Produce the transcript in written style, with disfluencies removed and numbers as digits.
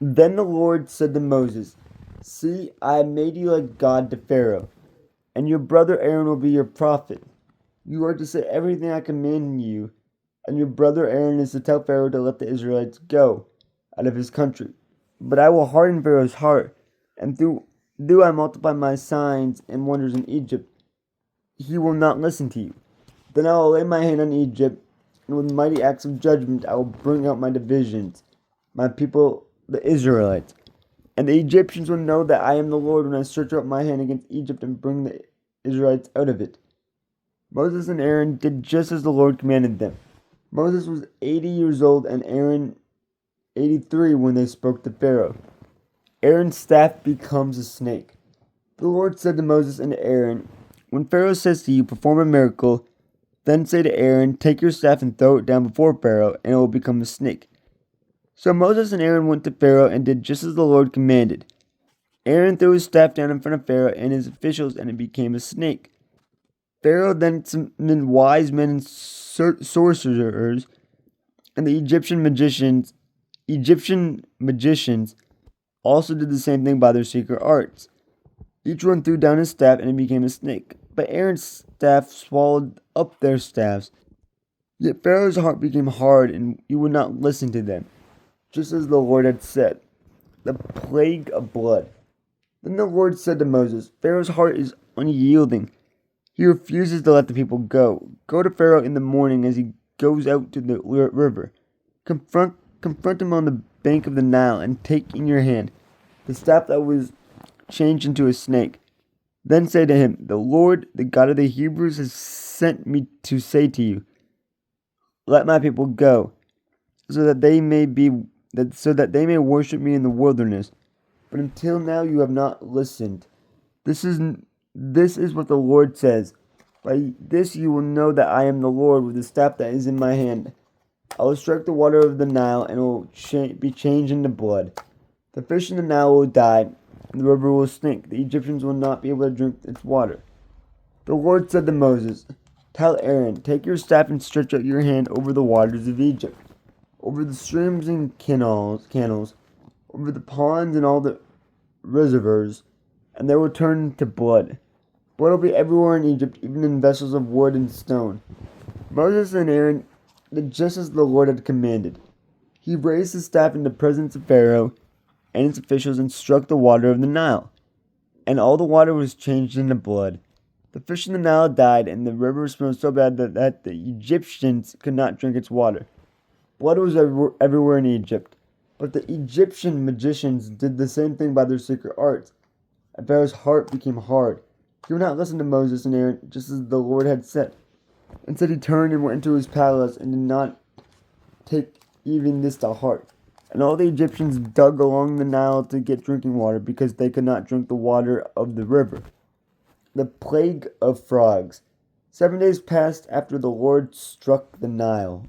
Then the Lord said to Moses, "See, I have made you like God to Pharaoh, and your brother Aaron will be your prophet. You are to say everything I command you, and your brother Aaron is to tell Pharaoh to let the Israelites go out of his country. But I will harden Pharaoh's heart, and though I multiply my signs and wonders in Egypt, he will not listen to you. Then I will lay my hand on Egypt, and with mighty acts of judgment I will bring out my divisions, my people, the Israelites. And the Egyptians will know that I am the Lord when I stretch out my hand against Egypt and bring the Israelites out of it." Moses and Aaron did just as the Lord commanded them. Moses was 80 years old and Aaron 83 when they spoke to Pharaoh. Aaron's staff becomes a snake. The Lord said to Moses and to Aaron, "When Pharaoh says to you, 'Perform a miracle,' then say to Aaron, 'Take your staff and throw it down before Pharaoh, and it will become a snake.'" So Moses and Aaron went to Pharaoh and did just as the Lord commanded. Aaron threw his staff down in front of Pharaoh and his officials, and it became a snake. Pharaoh then summoned wise men and sorcerers, and the Egyptian magicians also did the same thing by their secret arts. Each one threw down his staff, and it became a snake. But Aaron's staff swallowed up their staffs. Yet Pharaoh's heart became hard, and he would not listen to them, just as the Lord had said. The plague of blood. Then the Lord said to Moses, "Pharaoh's heart is unyielding. He refuses to let the people go. Go to Pharaoh in the morning as he goes out to the river. Confront him on the bank of the Nile, and take in your hand the staff that was changed into a snake. Then say to him, 'The Lord, the God of the Hebrews, has sent me to say to you, let my people go, so that they may worship me in the wilderness. But until now you have not listened. This is what the Lord says. By this you will know that I am the Lord with the staff that is in my hand. I will strike the water of the Nile, and it will be changed into blood. The fish in the Nile will die, and the river will stink. The Egyptians will not be able to drink its water." The Lord said to Moses, "Tell Aaron, take your staff and stretch out your hand over the waters of Egypt, over the streams and canals, over the ponds and all the reservoirs, and they will turn to blood. Blood will be everywhere in Egypt, even in vessels of wood and stone." Moses and Aaron did just as the Lord had commanded. He raised his staff in the presence of Pharaoh and his officials and struck the water of the Nile, and all the water was changed into blood. The fish in the Nile died, and the river smelled so bad that the Egyptians could not drink its water. Blood was everywhere in Egypt. But the Egyptian magicians did the same thing by their secret arts, and Pharaoh's heart became hard. He would not listen to Moses and Aaron, just as the Lord had said. Instead, he turned and went into his palace and did not take even this to heart. And all the Egyptians dug along the Nile to get drinking water, because they could not drink the water of the river. The plague of frogs. 7 days passed after the Lord struck the Nile.